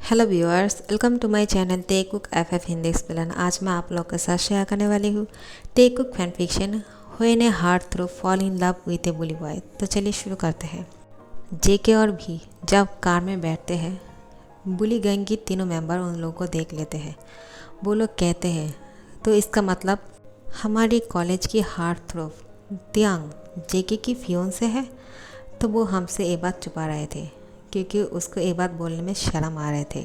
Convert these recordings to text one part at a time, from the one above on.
Hello viewers, welcome to my channel Taekook FF Hindi explain. आज मैं आप लोग के साथ शेयर करने वाली हूँ Taekook fan fiction when a heart through fall in love with a bully boy. तो चलिए शुरू करते हैं। जेके और भी जब कार में बैठते हैं, बुली गैंग की तीनों मेंबर उन लोगों को देख लेते हैं। वो लोग कहते हैं, तो इसका मतलब हमारी कॉलेज की हार्ट थ्रू त्यांग जेके की फियोंसे है। तो वो हमसे ये बात छुपा रहे थे क्योंकि उसको ये बात बोलने में शर्म आ रहे थे,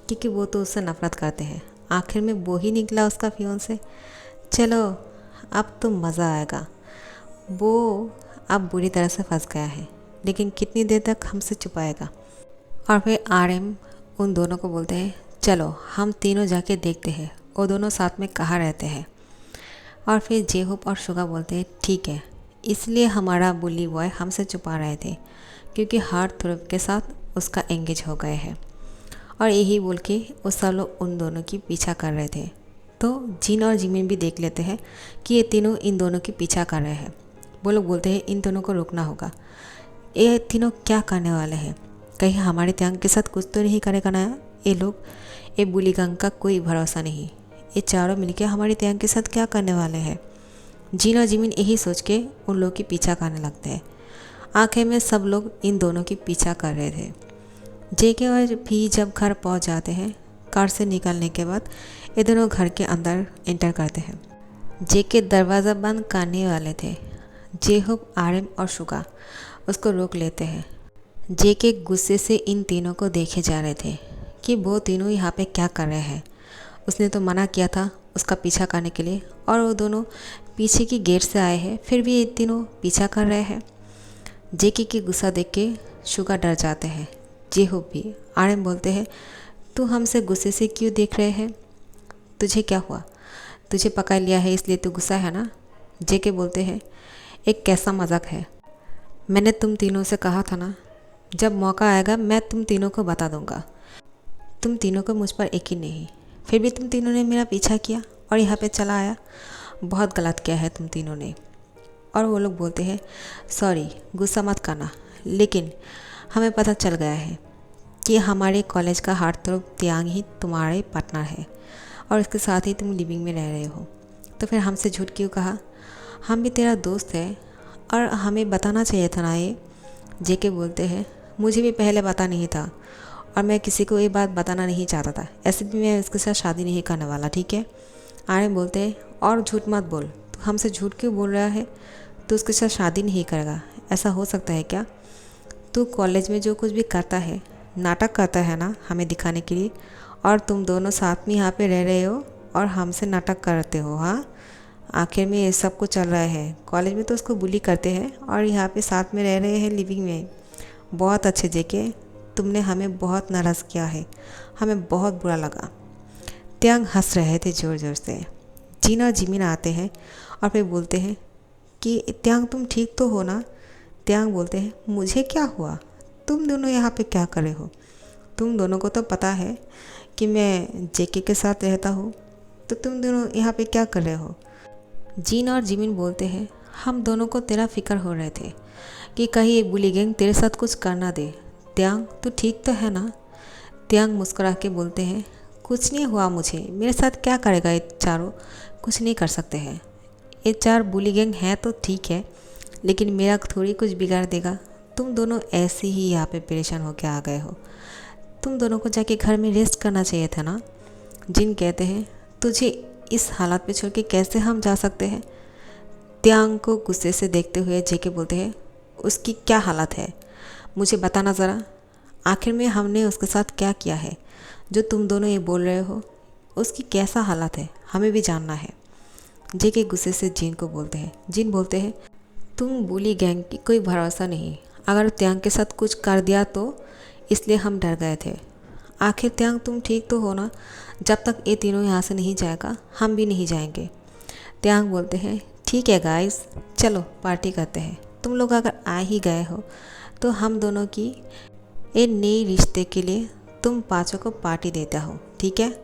क्योंकि वो तो उससे नफ़रत करते हैं। आखिर में वो ही निकला उसका फियोंसे। चलो अब तो मज़ा आएगा। वो अब बुरी तरह से फंस गया है, लेकिन कितनी देर तक हमसे छुपाएगा। और फिर आरएम उन दोनों को बोलते हैं, चलो हम तीनों जाके देखते हैं वो दोनों साथ में कहाँ रहते हैं। और फिर जेहोप और शुगा बोलते हैं, ठीक है, इसलिए हमारा बुली बॉय हमसे छुपा रहे थे क्योंकि हार्ट थ्रोप के साथ उसका एंगेज हो गए हैं। और यही बोल के वो सब लोग उन दोनों की पीछा कर रहे थे। तो जिन और जिमिन भी देख लेते हैं कि ये तीनों इन दोनों की पीछा कर रहे हैं। वो लोग बोलते हैं, इन दोनों को रोकना होगा। ये तीनों क्या करने वाले हैं? कहीं हमारे त्यांग के साथ कुछ तो नहीं करेगा ना ये लोग? ये बुली गैंग का कोई भरोसा नहीं। ये चारों मिलकर हमारे त्यांग के साथ क्या करने वाले हैं? जिन और जिमिन यही सोच के उन लोगों की पीछा करने लगते हैं। आखिर में सब लोग इन दोनों की पीछा कर रहे थे। जेके और भी जब घर पहुंच जाते हैं, कार से निकलने के बाद ये दोनों घर के अंदर एंटर करते हैं। जेके दरवाज़ा बंद करने वाले थे। जेहोप, आरएम और शुगा उसको रोक लेते हैं। जेके गुस्से से इन तीनों को देखे जा रहे थे कि वो तीनों यहाँ पे क्या कर रहे हैं। उसने तो मना किया था उसका पीछा करने के लिए, और वो दोनों पीछे की गेट से आए हैं, फिर भी ये तीनों पीछा कर रहे हैं। जेके की गुस्सा देख के शुगा डर जाते हैं। जेहोप भी। आरएम बोलते हैं, तू हमसे गुस्से से क्यों देख रहे हैं? तुझे क्या हुआ? तुझे पकड़ लिया है इसलिए तू गुस्सा है ना? जेके बोलते हैं, एक कैसा मजाक है। मैंने तुम तीनों से कहा था ना, जब मौका आएगा मैं तुम तीनों को बता दूंगा। तुम तीनों को मुझ पर यकीन नहीं, फिर भी तुम तीनों ने मेरा पीछा किया और यहाँ पे चला आया। बहुत गलत किया है तुम तीनों ने। और वो लोग बोलते हैं, सॉरी, गुस्सा मत करना, लेकिन हमें पता चल गया है कि हमारे कॉलेज का हार्ट थ्रोप त्यांग ही तुम्हारे पार्टनर है और इसके साथ ही तुम लिविंग में रह रहे हो। तो फिर हमसे झूठ क्यों कहा? हम भी तेरा दोस्त है और हमें बताना चाहिए था ना ये। जेके बोलते हैं, मुझे भी पहले पता नहीं था और मैं किसी को ये बात बताना नहीं चाहता था। ऐसे भी मैं इसके साथ शादी नहीं करने वाला, ठीक है? आर्यन बोलते हैं, और झूठ मत बोल, तो हमसे झूठ क्यों बोल रहा है? तो उसके साथ शादी नहीं करेगा, ऐसा हो सकता है क्या? तू कॉलेज में जो कुछ भी करता है, नाटक करता है ना हमें दिखाने के लिए, और तुम दोनों साथ में यहाँ पे रह रहे हो और हमसे नाटक करते हो। हाँ, आखिर में ये सब कुछ चल रहा है। कॉलेज में तो उसको बुली करते हैं और यहाँ पे साथ में रह रहे हैं लिविंग में। बहुत अच्छे जेके, तुमने हमें बहुत नाराज़ किया है, हमें बहुत बुरा लगा। त्यांग हंस रहे थे ज़ोर ज़ोर से। जिन और जिमिन आते हैं और फिर बोलते हैं कि त्यांग तुम ठीक तो हो ना? त्यांग बोलते हैं, मुझे क्या हुआ? तुम दोनों यहाँ पे क्या कर रहे हो? तुम दोनों को तो पता है कि मैं जेके के साथ रहता हूँ, तो तुम दोनों यहाँ पे क्या कर रहे हो? जिन और जिमिन बोलते हैं, हम दोनों को तेरा फिक्र हो रहे थे कि कहीं ये बुली गैंग तेरे साथ कुछ करना दे। त्यांग तू ठीक तो है ना? त्यांग मुस्कुरा के बोलते हैं, कुछ नहीं हुआ मुझे, मेरे साथ क्या करेगा ये चारों? कुछ नहीं कर सकते हैं। ये चार बुली गैंग हैं तो ठीक है, लेकिन मेरा थोड़ी कुछ बिगाड़ देगा। तुम दोनों ऐसे ही यहाँ पे परेशान होकर आ गए हो, तुम दोनों को जाके घर में रेस्ट करना चाहिए था ना। जिन कहते हैं, तुझे इस हालत पे छोड़ के कैसे हम जा सकते हैं? त्यांग को गुस्से से देखते हुए जेके बोलते हैं, उसकी क्या हालत है, मुझे बताना ज़रा। आखिर में हमने उसके साथ क्या किया है जो तुम दोनों ये बोल रहे हो? उसकी कैसा हालत है हमें भी जानना है। जेके गुस्से से जिन को बोलते हैं। जिन बोलते हैं, तुम बुली गैंग की कोई भरोसा नहीं, अगर त्यांग के साथ कुछ कर दिया तो इसलिए हम डर गए थे। आखिर त्यांग तुम ठीक तो हो ना? जब तक ये तीनों यहाँ से नहीं जाएगा हम भी नहीं जाएंगे। त्यांग बोलते हैं, ठीक है गाइस, चलो पार्टी करते हैं। तुम लोग अगर आ ही गए हो तो हम दोनों की ये नए रिश्ते के लिए तुम पाँचों को पार्टी देता हो, ठीक है?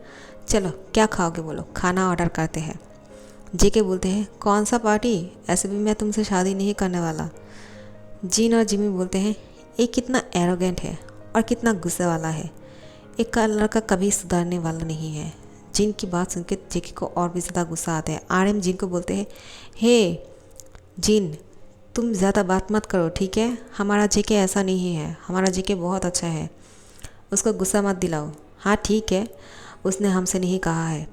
चलो क्या खाओगे बोलो, खाना ऑर्डर करते हैं। जेके बोलते हैं, कौन सा पार्टी, ऐसे भी मैं तुमसे शादी नहीं करने वाला। जिन और जिमी बोलते हैं, ये कितना एरोगेंट है और कितना गुस्से वाला है, एक का लड़का कभी सुधरने वाला नहीं है। जिन की बात सुन के जेके को और भी ज़्यादा गुस्सा आता है। आरएम जिन को बोलते हैं, हे जिन, तुम ज़्यादा बात मत करो, ठीक है? हमारा जेके ऐसा नहीं है, हमारा जेके बहुत अच्छा है, उसको गुस्सा मत दिलाओ। हाँ ठीक है, उसने हमसे नहीं कहा है,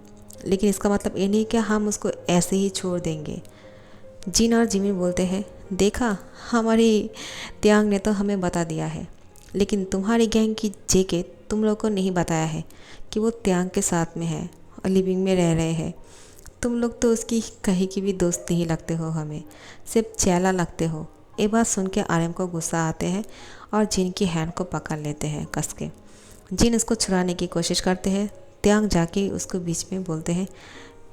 लेकिन इसका मतलब ये नहीं कि हम उसको ऐसे ही छोड़ देंगे। जिन और जिमिन बोलते हैं, देखा, हमारी त्यांग ने तो हमें बता दिया है, लेकिन तुम्हारी गैंग की जेके तुम लोग को नहीं बताया है कि वो त्यांग के साथ में है और लिविंग में रह रहे हैं। तुम लोग तो उसकी कहीं की भी दोस्त नहीं लगते हो, हमें सिर्फ चैला लगते हो। ये बात सुन के आरएम को गुस्सा आते हैं और जिन की हैंड को पकड़ लेते हैं कस के। जिन उसको छुड़ाने की कोशिश करते हैं। त्यांग जाके उसको बीच में बोलते हैं,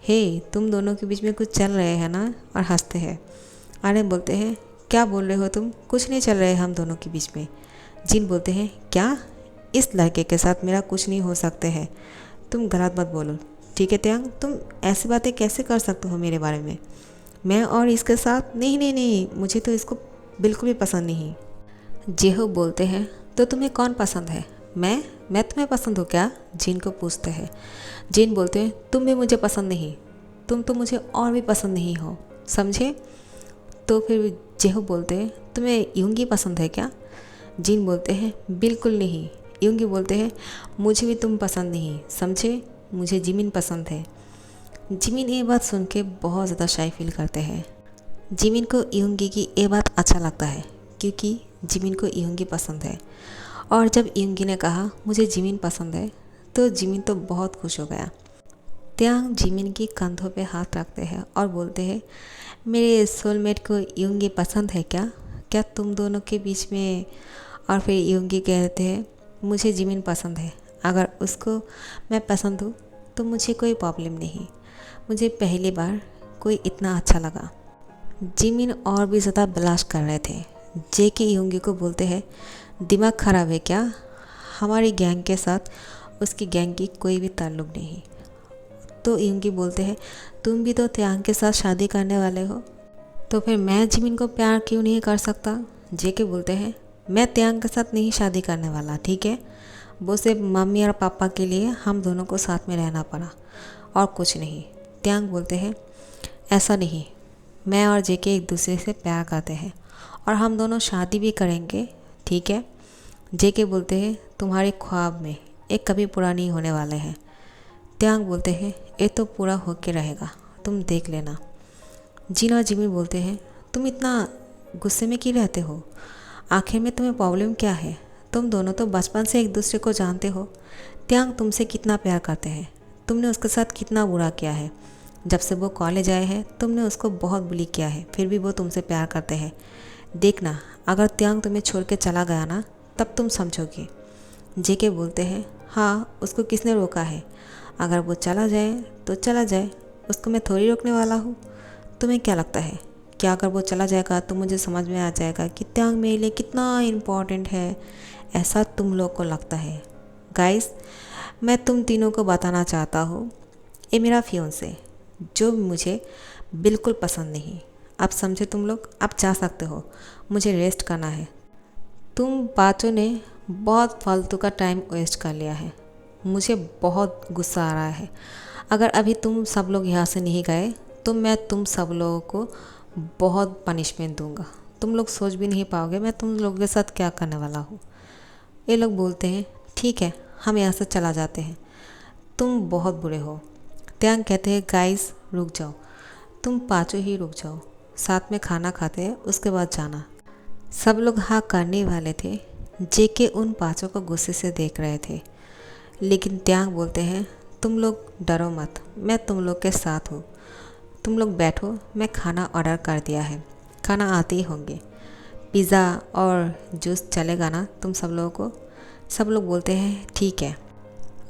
हे तुम दोनों के बीच में कुछ चल रहे हैं ना, और हंसते हैं। आरएम बोलते हैं, क्या बोल रहे हो तुम? कुछ नहीं चल रहा है हम दोनों के बीच में। जिन बोलते हैं, क्या? इस लड़के के साथ मेरा कुछ नहीं हो सकते है, तुम गलत मत बोलो, ठीक है त्यांग? तुम ऐसी बातें कैसे कर सकते हो मेरे बारे में? मैं और इसके साथ? नहीं नहीं नहीं, मुझे तो इसको बिल्कुल भी पसंद नहीं। जेहो बोलते हैं, तो तुम्हें कौन पसंद है? मैं तुम्हें पसंद हो क्या? जिन को पूछते हैं। जिन बोलते हैं, तुम भी मुझे पसंद नहीं, तुम तो मुझे और भी पसंद नहीं हो, समझे? तो फिर जेहो बोलते हैं, तुम्हें यूंगी पसंद है क्या? जिन बोलते हैं, बिल्कुल नहीं। यूंगी बोलते हैं, मुझे भी तुम पसंद नहीं, समझे? मुझे जिमिन पसंद है। जिमिन ये बात सुन के बहुत ज़्यादा शाई फील करते हैं। जिमिन को यूंगी की ये बात अच्छा लगता है क्योंकि जिमिन को यूंगी पसंद है। और जब यूंगी ने कहा मुझे जिमिन पसंद है तो जिमिन तो बहुत खुश हो गया। त्यांग जिमिन की कंधों पे हाथ रखते हैं और बोलते हैं, मेरे सोलमेट को यूंगी पसंद है क्या? क्या तुम दोनों के बीच में? और फिर यूंगी कहते हैं, मुझे जिमिन पसंद है, अगर उसको मैं पसंद हूँ तो मुझे कोई प्रॉब्लम नहीं, मुझे पहली बार कोई इतना अच्छा लगा। जिमिन और भी ज़्यादा ब्लास्ट कर रहे थे। जेके यूंगी को बोलते हैं, दिमाग ख़राब है क्या? हमारी गैंग के साथ उसकी गैंग की कोई भी ताल्लुक़ नहीं। तो यूंगी बोलते हैं, तुम भी तो त्यांग के साथ शादी करने वाले हो, तो फिर मैं जिमिन को प्यार क्यों नहीं कर सकता? जेके बोलते हैं, मैं त्यांग के साथ नहीं शादी करने वाला, ठीक है? वो सिर्फ मम्मी और पापा के लिए हम दोनों को साथ में रहना पड़ा और कुछ नहीं। त्यांग बोलते हैं, ऐसा नहीं, मैं और जेके एक दूसरे से प्यार करते हैं और हम दोनों शादी भी करेंगे, ठीक है? जेके बोलते हैं, तुम्हारे ख्वाब में एक कभी पूरा नहीं होने वाले हैं। त्यांग बोलते हैं, ये तो पूरा होके रहेगा, तुम देख लेना। जिन और जिमिन बोलते हैं, तुम इतना गुस्से में क्यों रहते हो? आखिर में तुम्हें प्रॉब्लम क्या है? तुम दोनों तो बचपन से एक दूसरे को जानते हो। त्यांग तुमसे कितना प्यार करते हैं, तुमने उसके साथ कितना बुरा किया है। जब से वो कॉलेज आए हैं तुमने उसको बहुत बुली किया है, फिर भी वो तुमसे प्यार करते हैं। देखना, अगर त्यांग तुम्हें छोड़ के चला गया ना, तब तुम समझोगे। जेके बोलते हैं, हाँ, उसको किसने रोका है? अगर वो चला जाए तो चला जाए, उसको मैं थोड़ी रोकने वाला हूँ। तुम्हें क्या लगता है, क्या अगर वो चला जाएगा तो मुझे समझ में आ जाएगा कि त्यांग मेरे लिए कितना इम्पोर्टेंट है? ऐसा तुम लोग को लगता है? गाइस, मैं तुम तीनों को बताना चाहता हूँ, ये मेरा फियोंसे है, जो मुझे बिल्कुल पसंद नहीं। अब समझे तुम लोग? अब जा सकते हो, मुझे रेस्ट करना है। तुम पाँचों ने बहुत फालतू का टाइम वेस्ट कर लिया है, मुझे बहुत गुस्सा आ रहा है। अगर अभी तुम सब लोग यहाँ से नहीं गए तो मैं तुम सब लोगों को बहुत पनिशमेंट दूंगा। तुम लोग सोच भी नहीं पाओगे मैं तुम लोगों के साथ क्या करने वाला हूँ। ये लोग बोलते हैं, ठीक है, हम यहाँ से चला जाते हैं, तुम बहुत बुरे हो। त्यांग कहते हैं, गाइस रुक जाओ, तुम पाँचों ही रुक जाओ, साथ में खाना खाते हैं, उसके बाद जाना। सब लोग हाँ करने वाले थे। जेके उन पाँचों को गुस्से से देख रहे थे, लेकिन त्यांग बोलते हैं, तुम लोग डरो मत, मैं तुम लोग के साथ हूँ, तुम लोग बैठो, मैं खाना ऑर्डर कर दिया है, खाना आते ही होंगे। पिज़्ज़ा और जूस चलेगा ना तुम सब लोगों को? सब लोग बोलते हैं, ठीक है।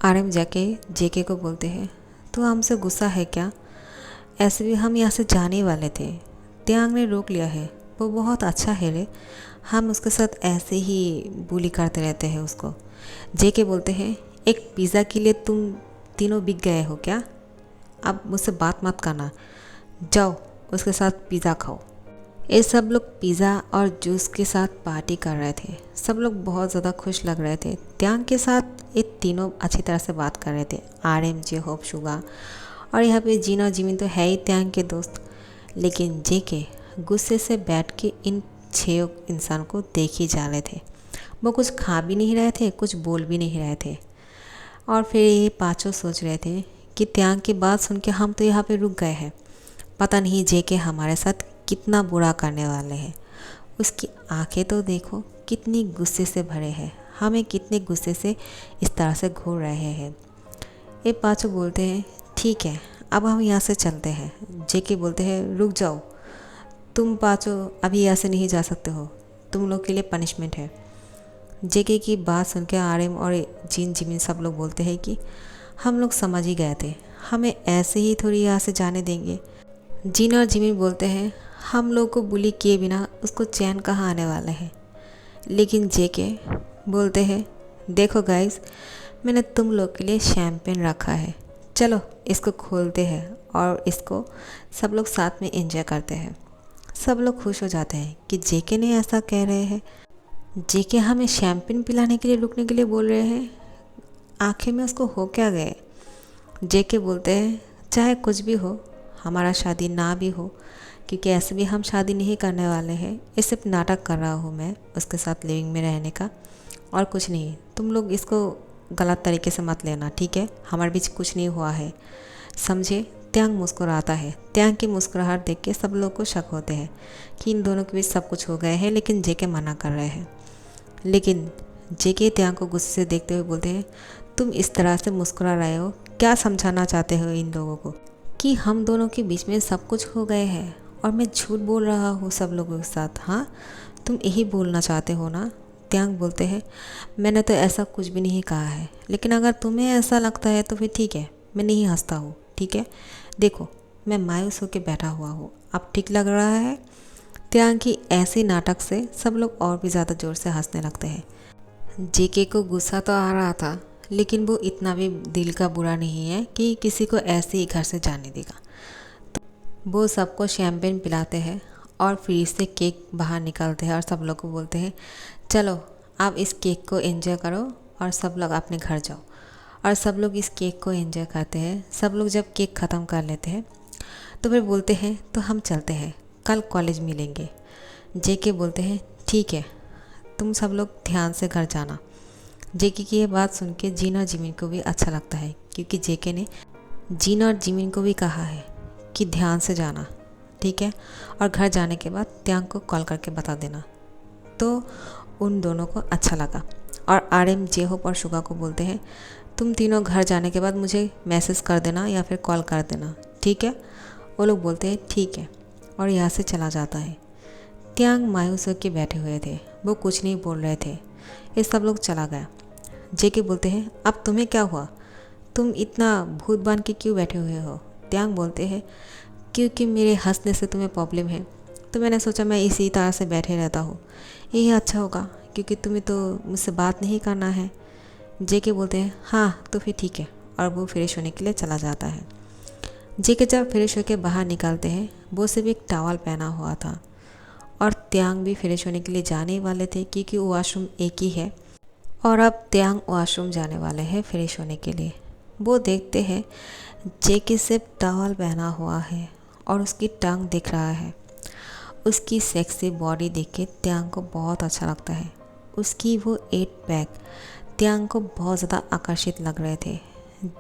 आरएम जाके जेके को बोलते हैं, तो हमसे गुस्सा है क्या? ऐसे भी हम यहाँ से जाने वाले थे, त्यांग ने रोक लिया है, वो बहुत अच्छा है रे, हम उसके साथ ऐसे ही बुली करते रहते हैं उसको। जेके बोलते हैं, एक पिज़्ज़ा के लिए तुम तीनों बिक गए हो क्या? अब मुझसे बात मत करना, जाओ उसके साथ पिज़्ज़ा खाओ। ये सब लोग पिज़्ज़ा और जूस के साथ पार्टी कर रहे थे। सब लोग बहुत ज़्यादा खुश लग रहे थे। त्यांग के साथ ये तीनों अच्छी तरह से बात कर रहे थे, RM, जे होप, शुगा। और यहाँ पे जीन और जिमिन तो है ही त्यांग के दोस्त। लेकिन जेके गुस्से से बैठ के इन 6 इंसान को देख ही जा रहे थे। वो कुछ खा भी नहीं रहे थे, कुछ बोल भी नहीं रहे थे। और फिर ये पाँचों सोच रहे थे कि त्यांग की बात सुन के हम तो यहाँ पे रुक गए हैं, पता नहीं जेके हमारे साथ कितना बुरा करने वाले हैं। उसकी आंखें तो देखो कितनी गुस्से से भरे हैं, हमें कितने गुस्से से इस तरह से घूर रहे हैं। ये पाँचों बोलते हैं ठीक है, अब हम यहाँ से चलते हैं। जेके बोलते हैं रुक जाओ, तुम पाँचों अभी यहाँ से नहीं जा सकते हो, तुम लोग के लिए पनिशमेंट है। जेके की बात सुन के RM और जीन जिमिन सब लोग बोलते हैं कि हम लोग समझ ही गए थे, हमें ऐसे ही थोड़ी यहाँ से जाने देंगे। जीन और जिमिन बोलते हैं हम लोग को बुली किए बिना उसको चैन कहाँ आने वाले हैं। लेकिन जेके बोलते हैं देखो गाइस, मैंने तुम लोग के लिए शैम्पेन रखा है, चलो इसको खोलते हैं और इसको सब लोग साथ में एंजॉय करते हैं। सब लोग खुश हो जाते हैं कि जेके ने ऐसा कह रहे हैं। जेके हमें शैम्पेन पिलाने के लिए रुकने के लिए बोल रहे हैं, आखिर में उसको हो क्या गए। जेके बोलते हैं चाहे कुछ भी हो, हमारा शादी ना भी हो, क्योंकि ऐसे भी हम शादी नहीं करने वाले हैं, ये सिर्फ नाटक कर रहा हूँ मैं उसके साथ लिविंग में रहने का, और कुछ नहीं। तुम लोग इसको गलत तरीके से मत लेना, ठीक है, हमारे बीच कुछ नहीं हुआ है, समझे। त्यांग मुस्कुराता है। त्यांग की मुस्कुराहट देख के सब लोग को शक होते हैं कि इन दोनों के बीच सब कुछ हो गए हैं, लेकिन जेके मना कर रहे हैं। लेकिन जेके त्यांग को गुस्से से देखते हुए बोलते हैं तुम इस तरह से मुस्कुरा रहे हो, क्या समझाना चाहते हो इन लोगों को कि हम दोनों के बीच में सब कुछ हो गए हैं और मैं झूठ बोल रहा हूँ सब लोगों के साथ। हाँ, तुम यही बोलना चाहते हो ना। त्यांग बोलते हैं मैंने तो ऐसा कुछ भी नहीं कहा है, लेकिन अगर तुम्हें ऐसा लगता है तो फिर ठीक है, मैं नहीं हंसता हूँ, ठीक है। देखो मैं मायूस होकर बैठा हुआ हूँ, अब ठीक लग रहा है। त्यांग की ऐसी नाटक से सब लोग और भी ज़्यादा ज़ोर से हंसने लगते हैं। जेके को गुस्सा तो आ रहा था, लेकिन वो इतना भी दिल का बुरा नहीं है कि किसी को ऐसे ही घर से जाने देगा। तो वो सबको शैम्पेन पिलाते हैं और फ्रिज से केक बाहर निकालते हैं और सब लोग को बोलते हैं चलो आप इस केक को एंजॉय करो और सब लोग अपने घर जाओ। और सब लोग इस केक को एंजॉय करते हैं। सब लोग जब केक ख़त्म कर लेते हैं तो फिर बोलते हैं तो हम चलते हैं, कल कॉलेज मिलेंगे। जेके बोलते हैं ठीक है, तुम सब लोग ध्यान से घर जाना। जेके की ये बात सुन के जीन और जिमिन को भी अच्छा लगता है, क्योंकि जेके ने जीन और जिमिन को भी कहा है कि ध्यान से जाना, ठीक है, और घर जाने के बाद त्यांग को कॉल करके बता देना। तो उन दोनों को अच्छा लगा और RM, जेहोप और शुगा को बोलते हैं तुम तीनों घर जाने के बाद मुझे मैसेज कर देना या फिर कॉल कर देना, ठीक है। वो लोग बोलते हैं ठीक है और यहाँ से चला जाता है। त्यांग मायूस होकर बैठे हुए थे, वो कुछ नहीं बोल रहे थे। ये सब लोग चला गया। जेके बोलते हैं अब तुम्हें क्या हुआ, तुम इतना भूत बन के क्यों बैठे हुए हो। त्यांग बोलते हैं क्योंकि मेरे हंसने से तुम्हें प्रॉब्लम है, तो मैंने सोचा मैं इसी तरह से बैठे रहता हूँ, यही अच्छा होगा, क्योंकि तुम्हें तो मुझसे बात नहीं करना है। जेके बोलते हैं हाँ तो फिर ठीक है, और वो फ्रेश होने के लिए चला जाता है। जेके जब फ्रेश होकर बाहर निकलते हैं, वो सिर्फ एक टॉवल पहना हुआ था और त्यांग भी फ्रेश होने के लिए जाने वाले थे, क्योंकि वॉशरूम एक ही है और अब त्यांग वॉशरूम जाने वाले हैं फ्रेश होने के लिए। वो देखते हैं जेके सिर्फ टॉवल पहना हुआ है और उसकी टांग दिख रहा है। उसकी सेक्सी बॉडी देख के त्यांग को बहुत अच्छा लगता है। उसकी वो 8 पैक त्यांग को बहुत ज़्यादा आकर्षित लग रहे थे।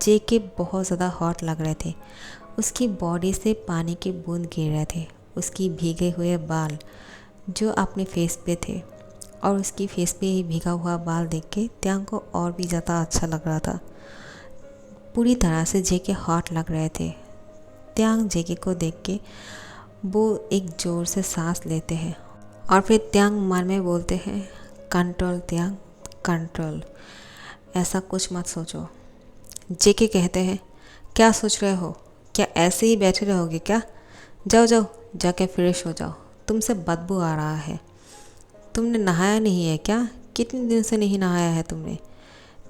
जेके बहुत ज़्यादा हॉट लग रहे थे। उसकी बॉडी से पानी के बूंद गिर रहे थे। उसकी भीगे हुए बाल जो अपने फेस पे थे और उसकी फेस पे ही भीगा हुआ बाल देख के त्यांग को और भी ज़्यादा अच्छा लग रहा था। पूरी तरह से जेके हॉट लग रहे थे। त्यांग जेके को देख के वो एक ज़ोर से सांस लेते हैं और फिर त्यांग मन में बोलते हैं कंट्रोल त्यांग कंट्रोल, ऐसा कुछ मत सोचो। जेके कहते हैं क्या सोच रहे हो, क्या ऐसे ही बैठे रहोगे क्या, जाओ जाओ जाके फ्रेश हो जाओ, तुमसे बदबू आ रहा है। तुमने नहाया नहीं है क्या, कितने दिन से नहीं नहाया है तुमने।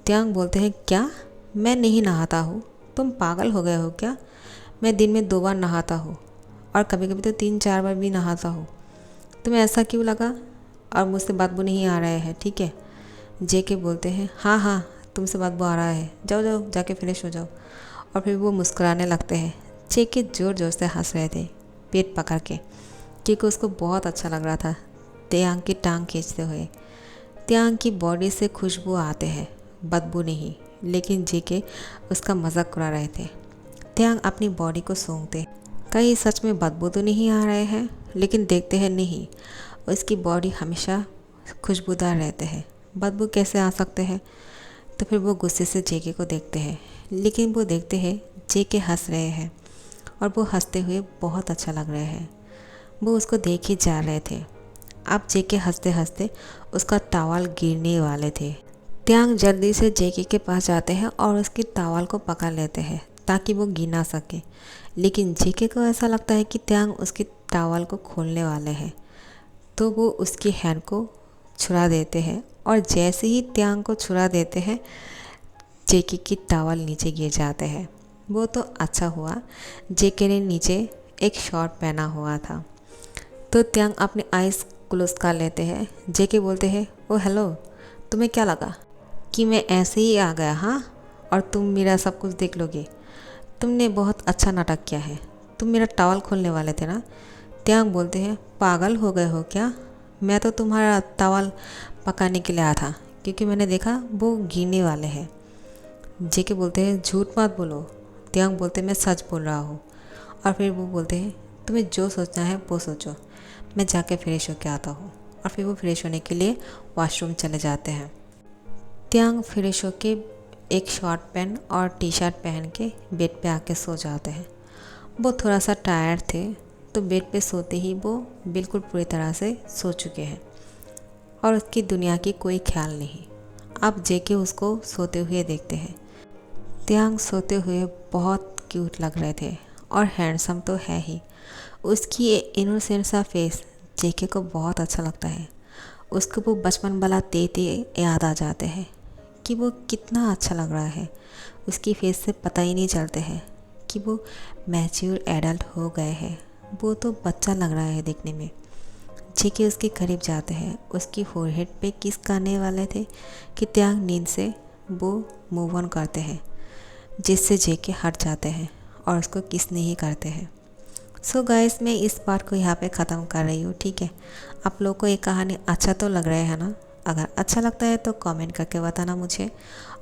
त्यांग बोलते हैं क्या, मैं नहीं नहाता हूँ, तुम पागल हो गए हो क्या, मैं दिन में 2 बार नहाता हूँ और कभी कभी तो 3-4 बार भी नहाता हूँ। तुम्हें ऐसा क्यों लगा और मुझसे बदबू नहीं आ रहा है, ठीक है? जेके बोलते हैं हाँ हाँ तुमसे बदबू आ रहा है, जाओ जाओ जाके फ्रेश हो जाओ। और फिर वो मुस्कुराने लगते हैं। जेके ज़ोर ज़ोर से हंस रहे थे पेट पकड़ के, क्योंकि उसको बहुत अच्छा लग रहा था त्यांग की टांग खींचते हुए। त्यांग की बॉडी से खुशबू आते हैं, बदबू नहीं, लेकिन जेके उसका मजाक उड़ा रहे थे। त्यांग अपनी बॉडी को सूंघते, कहीं सच में बदबू तो नहीं आ रहे हैं, लेकिन देखते हैं नहीं, उसकी बॉडी हमेशा खुशबूदार रहते हैं, बदबू कैसे आ सकते हैं? तो फिर वो गुस्से से जेके को देखते हैं, लेकिन वो देखते हैं जेके हंस रहे हैं और वो हंसते हुए बहुत अच्छा लग रहे हैं। वो उसको देख ही जा रहे थे। अब जेके हंसते हंसते उसका टॉवल गिरने वाले थे। त्यांग जल्दी से जेके के पास जाते हैं और उसकी टॉवल को पकड़ लेते हैं ताकि वो गिर ना सके, लेकिन जेके को ऐसा लगता है कि त्यांग उसकी टॉवल को खोलने वाले हैं, तो वो उसकी हैंड को छुड़ा देते हैं और जैसे ही त्यांग को छुड़ा देते हैं जेके की टॉवल नीचे गिर जाते हैं। वो तो अच्छा हुआ जेके ने नीचे एक शॉर्ट पहना हुआ था। तो त्यांग अपने आइज़ क्लोज कर लेते हैं। जेके बोलते हैं ओ हेलो, तुम्हें क्या लगा कि मैं ऐसे ही आ गया हाँ, और तुम मेरा सब कुछ देख लोगे? तुमने बहुत अच्छा नाटक किया है, तुम मेरा टॉवल खोलने वाले थे ना? त्यांग बोलते हैं पागल हो गए हो क्या? मैं तो तुम्हारा टॉवल पकाने के लिए आया था, क्योंकि मैंने देखा वो गिरने वाले हैं। जेके बोलते हैं झूठ मत बोलो। त्यांग बोलते हैं मैं सच बोल रहा हूँ। और फिर वो बोलते हैं तुम्हें जो सोचना है वो सोचो, मैं जाके फ्रेश होके आता हूँ। और फिर वो फ्रेश होने के लिए वॉशरूम चले जाते हैं। त्यांग फ्रेश होके एक शॉर्ट पैंट और टी शर्ट पहन के बेड पे आके सो जाते हैं। वो थोड़ा सा टायर्ड थे, तो बेड पे सोते ही वो बिल्कुल पूरी तरह से सो चुके हैं और उसकी दुनिया की कोई ख्याल नहीं। अब जेके उसको सोते हुए देखते हैं। त्यांग सोते हुए बहुत क्यूट लग रहे थे और हैंडसम तो है ही। उसकी ये इनोसेंट सा फेस जेके को बहुत अच्छा लगता है। उसको वो बचपन वाला तेते याद आ जाते हैं कि वो कितना अच्छा लग रहा है। उसकी फेस से पता ही नहीं चलते हैं कि वो मैच्योर एडल्ट हो गए हैं। वो तो बच्चा लग रहा है देखने में। जेके उसके करीब जाते हैं, उसकी फोरहेड पे किस करने वाले थे कि त्यांग नींद से वो मूव ऑन करते हैं, जिससे जेके हट जाते हैं और उसको किस नहीं करते हैं। सो गाइस, मैं इस पार्ट को यहाँ पे ख़त्म कर रही हूँ, ठीक है? आप लोगों को ये कहानी अच्छा तो लग रहा है ना? अगर अच्छा लगता है तो कमेंट करके बताना मुझे,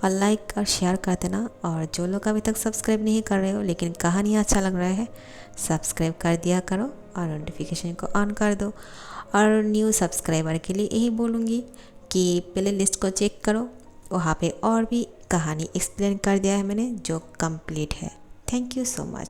और लाइक और शेयर कर देना। और जो लोग अभी तक सब्सक्राइब नहीं कर रहे हो लेकिन कहानी अच्छा लग रहा है, सब्सक्राइब कर दिया करो और नोटिफिकेशन को ऑन कर दो। और न्यू सब्सक्राइबर के लिए यही बोलूँगी कि प्ले लिस्ट को चेक करो, वहाँ पे और भी कहानी एक्सप्लेन कर दिया है मैंने जो कंप्लीट है। Thank you so much.